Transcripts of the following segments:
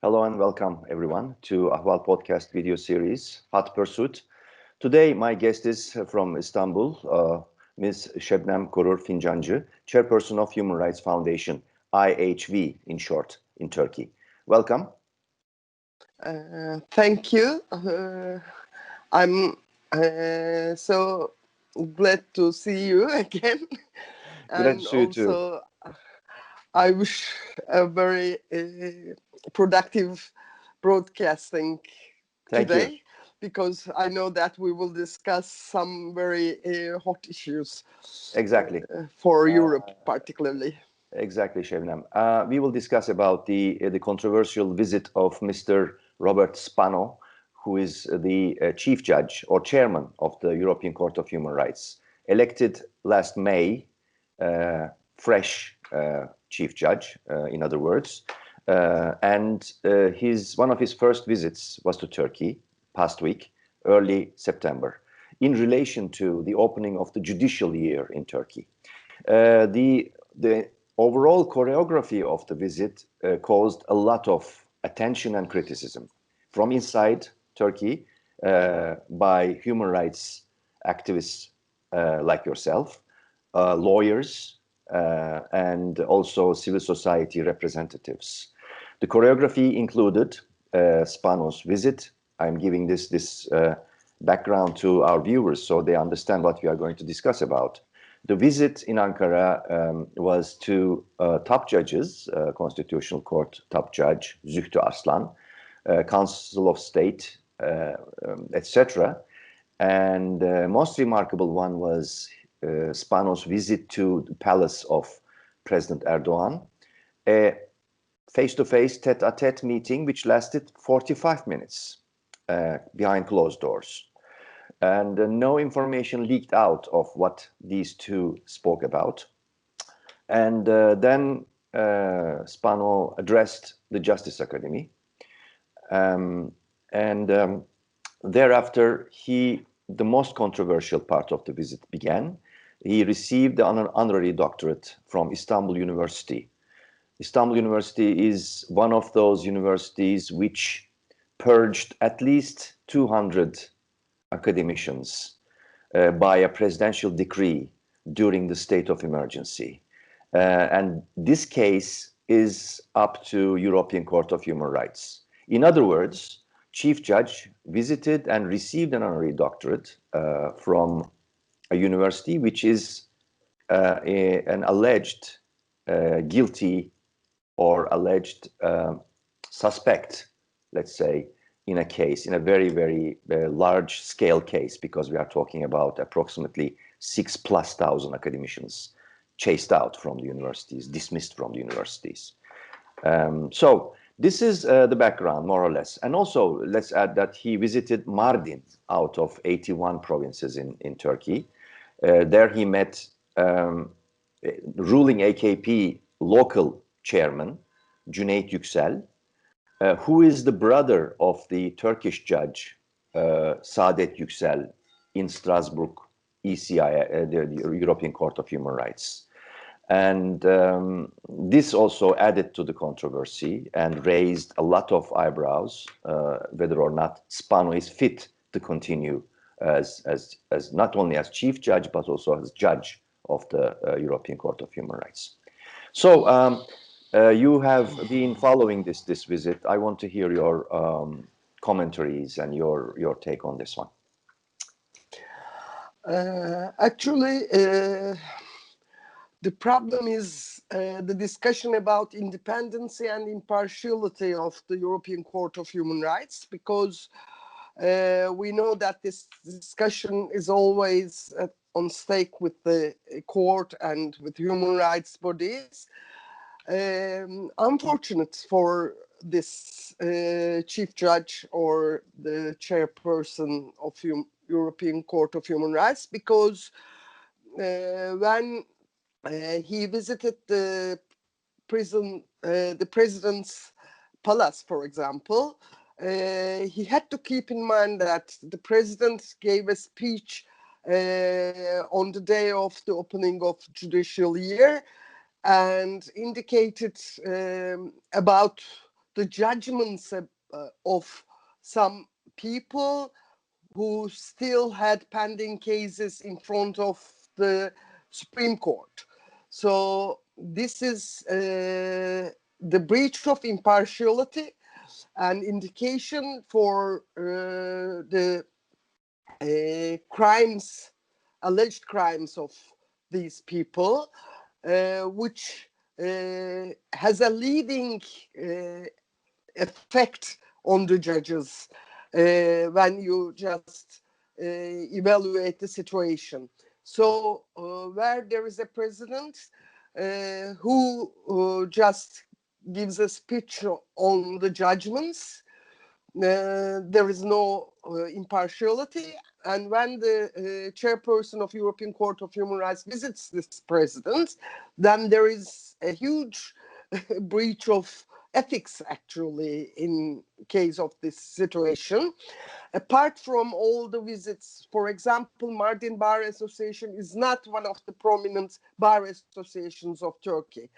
Hello and welcome everyone to Ahval podcast video series, Hot Pursuit. Today my guest is from Istanbul, Ms. Şebnem Korur Fincancı, Chairperson of Human Rights Foundation, IHV in short, in Turkey. Welcome. Thank you. I'm so glad to see you again. Glad to And see you too. also, I wish a very productive broadcasting Thank you. today, because I know that we will discuss some very hot issues Exactly. for Europe, particularly. Exactly, Şebnem. We will discuss about the controversial visit of Mr. Robert Spano, who is the chief judge or chairman of the European Court of Human Rights, elected last May, fresh chief judge, in other words. And one of his first visits was to Turkey past week, early September, in relation to the opening of the judicial year in Turkey. The overall choreography of the visit caused a lot of attention and criticism from inside Turkey by human rights activists like yourself, lawyers, and also civil society representatives. The choreography included Spano's visit. I'm giving this background to our viewers so they understand what we are going to discuss about. The visit in Ankara was to top judges, Constitutional Court top judge Zühtü Arslan, Council of State, etc. And most remarkable one was Spano's visit to the palace of President Erdogan, a face-to-face, tete-a-tete meeting which lasted 45 minutes behind closed doors. And no information leaked out of what these two spoke about. And then Spano addressed the Justice Academy. Thereafter, the most controversial part of the visit began. He received the honorary doctorate from Istanbul University. Istanbul University is one of those universities which purged at least 200 academicians by a presidential decree during the state of emergency. And this case is up to European Court of Human Rights. In other words, Chief Judge visited and received an honorary doctorate from a university which is an alleged guilty or alleged suspect, let's say, in a very, very large scale case, because we are talking about approximately 6,000+ academicians chased out from the universities, dismissed from the universities. So this is the background, more or less. And also, let's add that he visited Mardin out of 81 provinces in Turkey. There he met ruling AKP local chairman, Cüneyt Yüksel, who is the brother of the Turkish judge, Saadet Yüksel, in Strasbourg, ECI, the European Court of Human Rights. And this also added to the controversy and raised a lot of eyebrows, whether or not Spano is fit to continue as not only as chief judge, but also as judge of the European Court of Human Rights. So you have been following this visit. I want to hear your commentaries and your take on this one. Actually, the problem is the discussion about independency and impartiality of the European Court of Human Rights, because we know that this discussion is always on stake with the court and with human rights bodies. Unfortunate for this chief judge or the chairperson of European Court of Human Rights, because when he visited the president's palace, for example, he had to keep in mind that the president gave a speech on the day of the opening of judicial year and indicated about the judgments of some people who still had pending cases in front of the Supreme Court. So this is the breach of impartiality, an indication for the crimes, alleged crimes of these people, which has a leading effect on the judges when you just evaluate the situation. So where there is a president who just gives a speech on the judgments, there is no impartiality. And when the chairperson of European Court of Human Rights visits this president, then there is a huge breach of ethics, actually, in case of this situation. Apart from all the visits, for example, Mardin Bar Association is not one of the prominent bar associations of Turkey.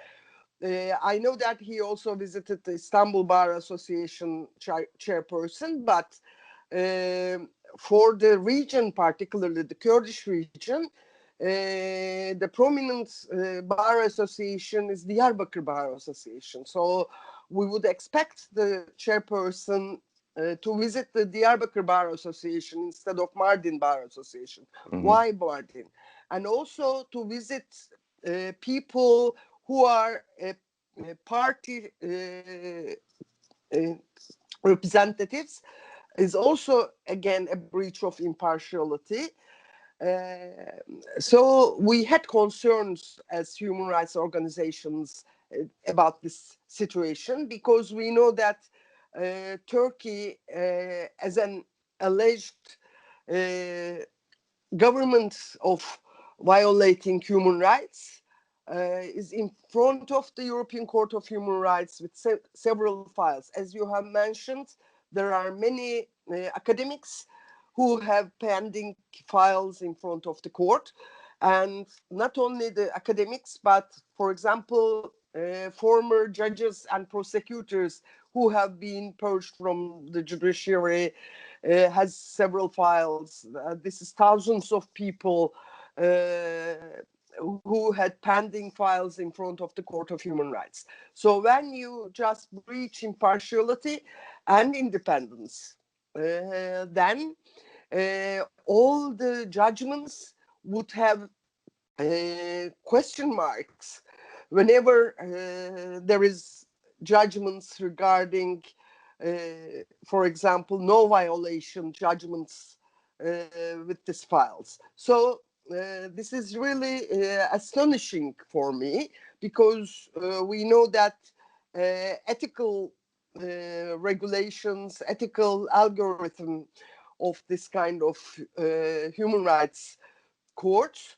I know that he also visited the Istanbul Bar Association chairperson, but for the region, particularly the Kurdish region, the prominent bar association is the Diyarbakır Bar Association. So we would expect the chairperson to visit the Diyarbakır Bar Association instead of Mardin Bar Association. Mm-hmm. Why Mardin? And also to visit people who are party representatives is also, again, a breach of impartiality. So we had concerns as human rights organizations about this situation, because we know that Turkey, as an alleged government of violating human rights, is in front of the European Court of Human Rights with several files. As you have mentioned, there are many academics who have pending files in front of the court. And not only the academics, but, for example, former judges and prosecutors who have been purged from the judiciary has several files. This is thousands of people who had pending files in front of the Court of Human Rights. So when you just breach impartiality and independence, then all the judgments would have question marks whenever there is judgments regarding, for example, no violation judgments with these files. So this is really astonishing for me, because we know that ethical regulations, ethical algorithm of this kind of human rights courts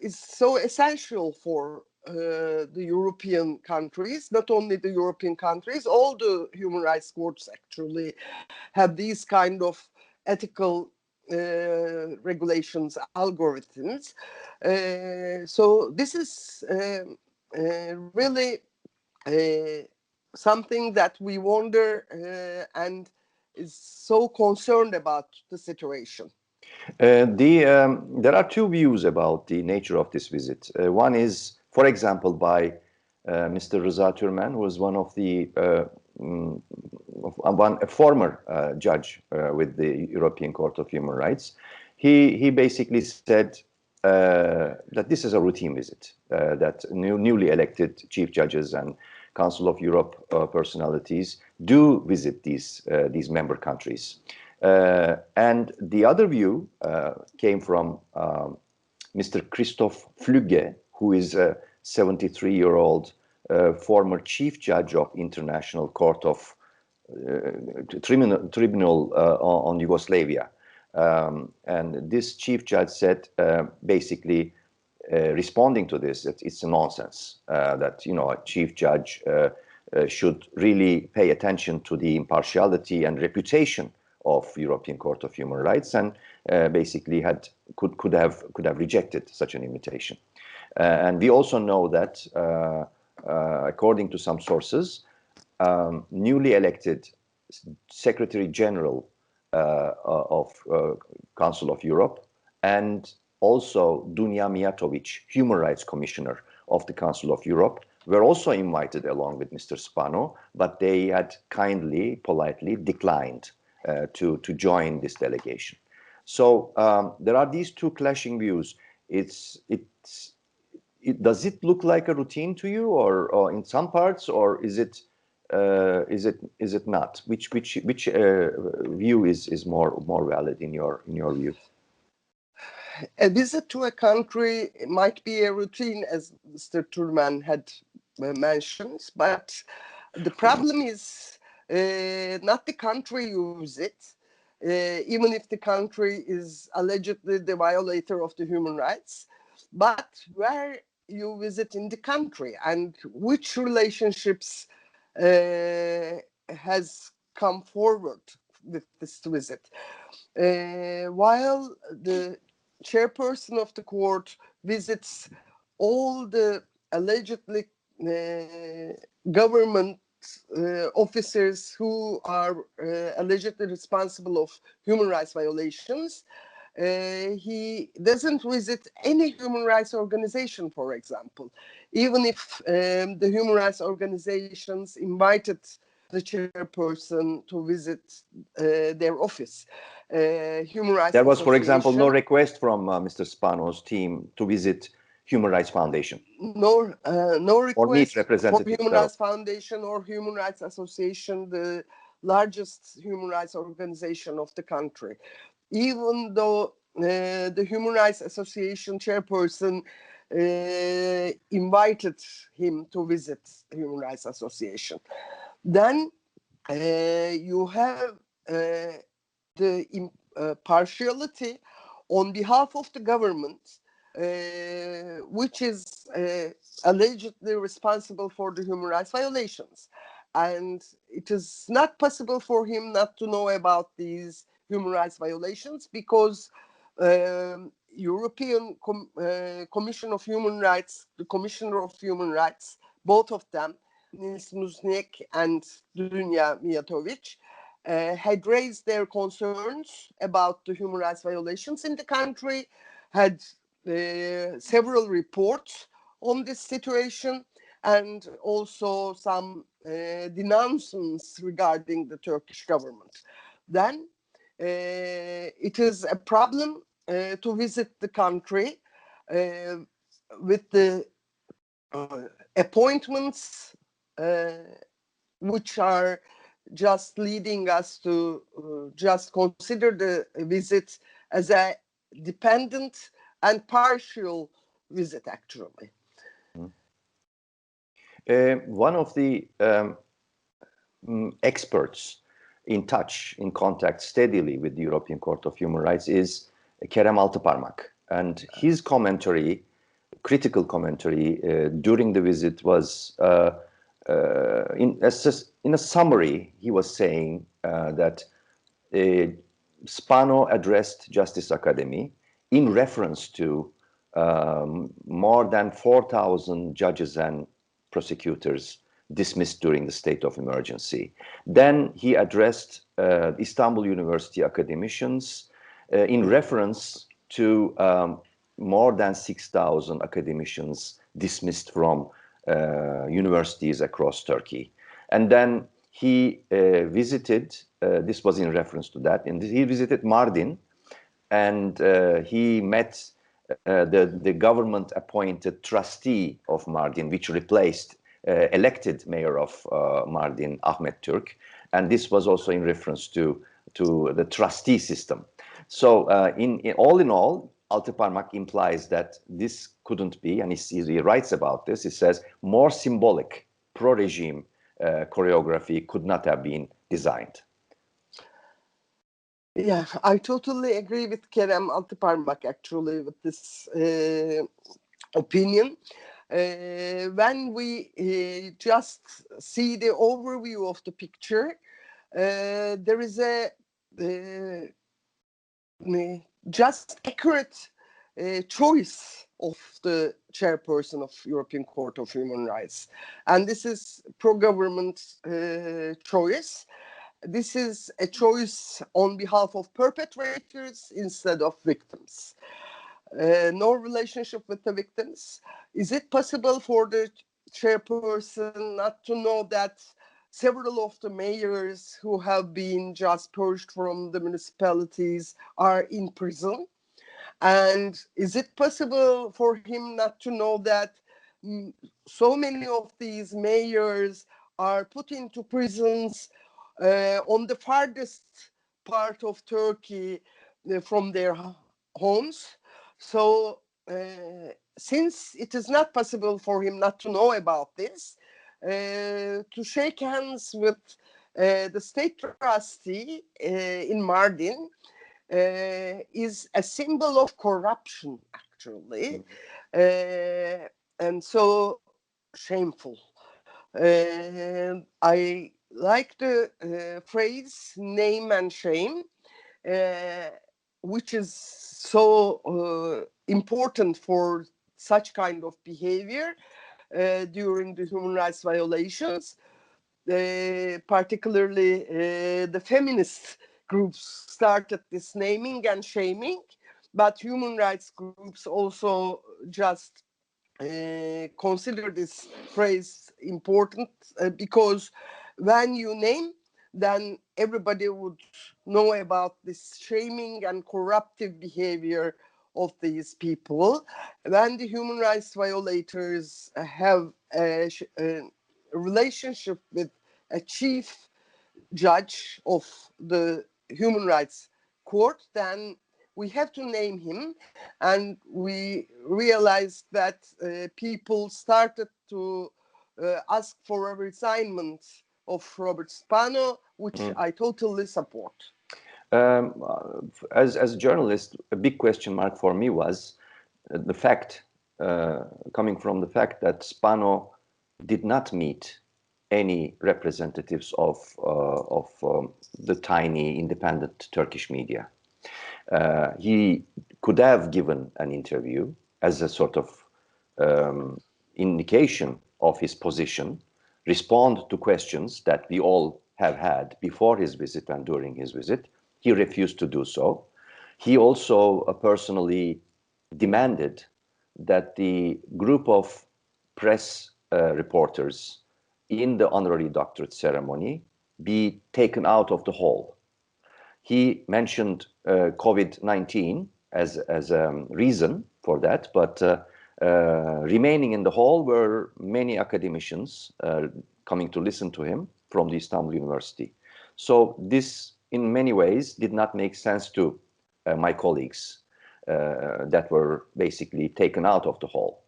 is so essential for the European countries. Not only the European countries, all the human rights courts actually have these kind of ethical regulations, algorithms. So this is really something that we wonder and is so concerned about the situation. There are two views about the nature of this visit. One is, for example, by Mr. Rıza Türmen, who was one of the a former judge with the European Court of Human Rights. He basically said that this is a routine visit, that newly elected chief judges and Council of Europe personalities do visit these member countries. And the other view came from Mr. Christoph Flügge, who is a 73-year-old former chief judge of International Court of Tribunal on Yugoslavia. And this chief judge said, basically, responding to this, that it's a nonsense, that, you know, a chief judge should really pay attention to the impartiality and reputation of European Court of Human Rights, and basically could have rejected such an invitation. And we also know that, according to some sources, newly elected Secretary General of Council of Europe, and also Dunja Mijatović, Human Rights Commissioner of the Council of Europe, were also invited along with Mr. Spano, but they had kindly, politely declined to join this delegation. So there are these two clashing views. Does it look like a routine to you, or in some parts, or is it not? Which view is more valid in your view? A visit to a country might be a routine, as Mr. Turman had mentioned, but the problem is not the country you visit, even if the country is allegedly the violator of the human rights, but where you visit in the country and which relationships has come forward with this visit. While the chairperson of the court visits all the allegedly government officers who are allegedly responsible of human rights violations, he doesn't visit any human rights organization, for example, even if the human rights organizations invited the chairperson to visit their office. Human Rights There was, for example, no Association, request from Mr. Spano's team to visit Human Rights Foundation. no request for Human thereof. Rights Foundation or Human Rights Association, the largest human rights organization of the country. Even though the Human Rights Association chairperson invited him to visit the Human Rights Association. Then you have the partiality on behalf of the government, which is allegedly responsible for the human rights violations. And it is not possible for him not to know about these human rights violations because European Commission of Human Rights, the Commissioner of Human Rights, both of them, Nils Muizniek and Dunja Mijatović, had raised their concerns about the human rights violations in the country, had several reports on this situation, and also some denouncements regarding the Turkish government. Then it is a problem to visit the country with the appointments which are just leading us to just consider the visit as a dependent and partial visit, actually. One of the experts in contact steadily with the European Court of Human Rights is Kerem Altıparmak. And his commentary, critical commentary during the visit was, in a summary, he was saying that Spano addressed Justice Academy in reference to more than 4,000 judges and prosecutors dismissed during the state of emergency. Then he addressed Istanbul University academicians in reference to more than 6,000 academicians dismissed from universities across Turkey. And then he visited, this was in reference to that, and he visited Mardin, and he met the government-appointed trustee of Mardin, which replaced elected mayor of Mardin, Ahmet Türk, and this was also in reference to the trustee system. So all in all, Altıparmak implies that this couldn't be, and he writes about this, he says, more symbolic pro-regime choreography could not have been designed. Yeah, I totally agree with Kerem Altıparmak, actually, with this opinion. When we just see the overview of the picture, there is a just accurate choice of the chairperson of European Court of Human Rights. And this is pro-government choice. This is a choice on behalf of perpetrators instead of victims. No relationship with the victims. Is it possible for the chairperson not to know that several of the mayors who have been just purged from the municipalities are in prison? And is it possible for him not to know that so many of these mayors are put into prisons on the farthest part of Turkey from their homes? So since it is not possible for him not to know about this, to shake hands with the state trustee in Mardin is a symbol of corruption, actually, and so shameful. I like the phrase name and shame, which is so important for such kind of behavior during the human rights violations. Particularly the feminist groups started this naming and shaming, but human rights groups also just consider this phrase important because when you name, then everybody would know about this shaming and corruptive behavior of these people. When the human rights violators have a relationship with a chief judge of the human rights court, then we have to name him. And we realized that people started to ask for a resignment of Robert Spano, which I totally support. As a journalist, a big question mark for me was the fact, coming from the fact that Spano did not meet any representatives of the tiny independent Turkish media. He could have given an interview as a sort of indication of his position, respond to questions that we all have had before his visit and during his visit. He refused to do so. He also personally demanded that the group of press reporters in the honorary doctorate ceremony be taken out of the hall. He mentioned COVID-19 as a reason for that, but remaining in the hall were many academicians coming to listen to him from the Istanbul University. So this, in many ways, did not make sense to my colleagues that were basically taken out of the hall.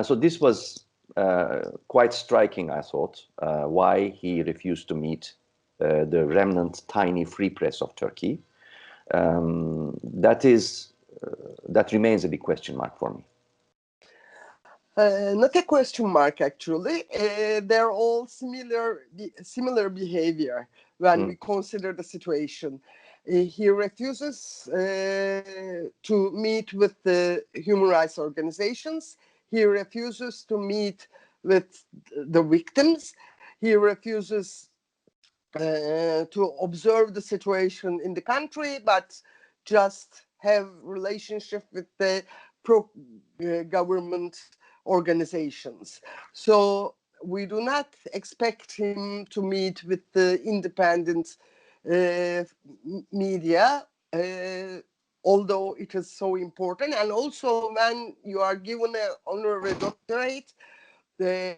So this was quite striking, I thought, why he refused to meet the remnant tiny free press of Turkey. That remains a big question mark for me. Not a question mark, actually. They're all similar behavior when we consider the situation. He refuses to meet with the human rights organizations. He refuses to meet with the victims. He refuses to observe the situation in the country, but just have relationship with the pro-government organizations. So we do not expect him to meet with the independent media, although it is so important. And also when you are given an honorary doctorate, the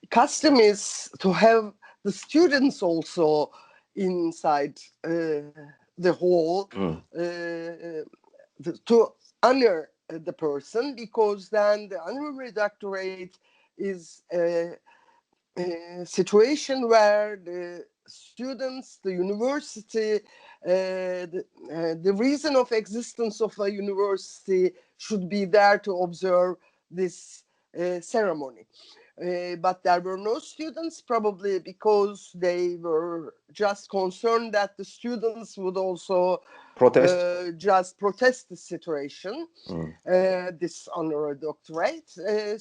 custom is to have the students also inside the hall to honor the person, because then the honorary doctorate is a situation where the students, the university, the reason of existence of a university should be there to observe this ceremony. But there were no students, probably because they were just concerned that the students would also Protest. just protest the situation, Mm. this honorary doctorate.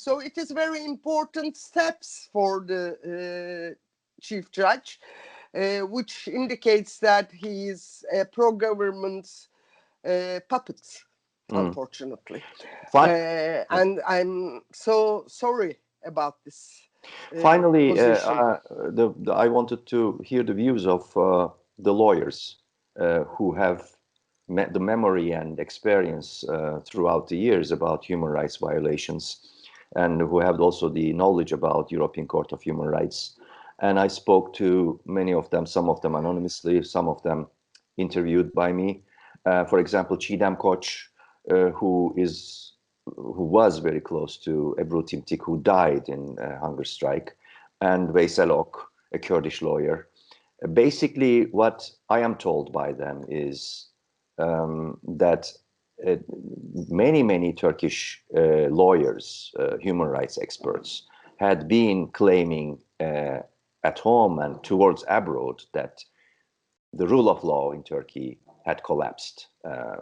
So it is very important steps for the chief judge, which indicates that he is a pro-government puppet, unfortunately. And I'm so sorry about this Finally, position. I wanted to hear the views of the lawyers who have the memory and experience throughout the years about human rights violations, and who have also the knowledge about European Court of Human Rights. And I spoke to many of them, some of them anonymously, some of them interviewed by me. For example, Çiğdem Koç, who was very close to Ebru Timtik, who died in a hunger strike, and Veysel Ok, a Kurdish lawyer. Basically, what I am told by them is that many Turkish lawyers, human rights experts, had been claiming at home and towards abroad that the rule of law in Turkey had collapsed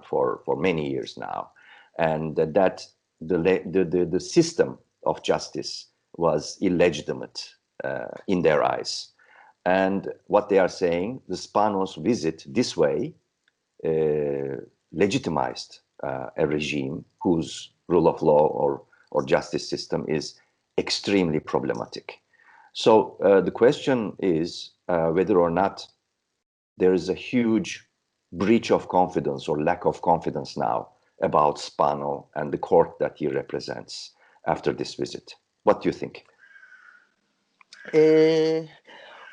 for many years now, and that the system of justice was illegitimate in their eyes. And what they are saying, the Spanos visit this way legitimized a regime whose rule of law or justice system is extremely problematic. So the question is whether or not there is a huge breach of confidence or lack of confidence now about Spano and the court that he represents after this visit. What do you think?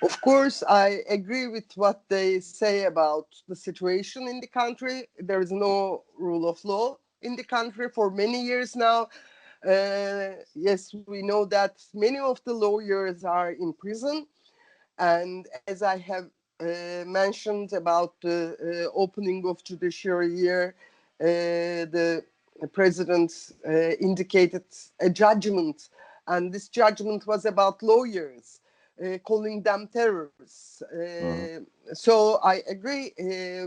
Of course, I agree with what they say about the situation in the country. There is no rule of law in the country for many years now. Yes, we know that many of the lawyers are in prison. And as I have mentioned about the opening of judiciary year, the president indicated a judgment, and this judgment was about lawyers, calling them terrorists. So I agree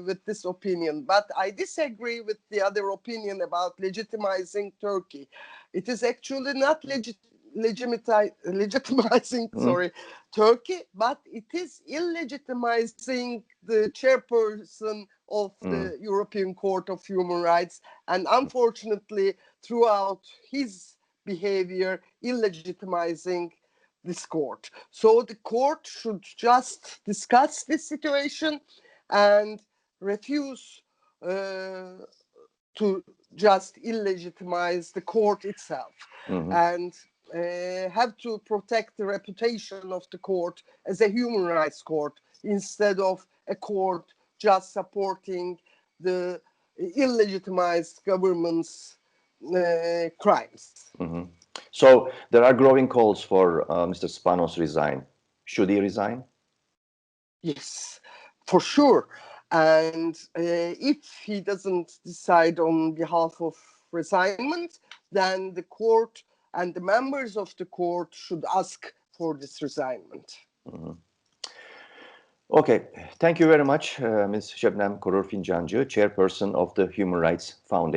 with this opinion, but I disagree with the other opinion about legitimizing Turkey. It is actually not legitimizing Turkey, but it is illegitimizing the chairperson of the European Court of Human Rights, and unfortunately, throughout his behavior, illegitimizing this court. So the court should just discuss this situation and refuse to just illegitimize the court itself, and have to protect the reputation of the court as a human rights court instead of a court just supporting the illegitimized government's crimes. So there are growing calls for Mr. Spanos resign. Should he resign? Yes, for sure. And if he doesn't decide on behalf of resignment, then the court and the members of the court should ask for this resignment. Okay, thank you very much, Ms. Şebnem Korur Fincancı, chairperson of the Human Rights Foundation.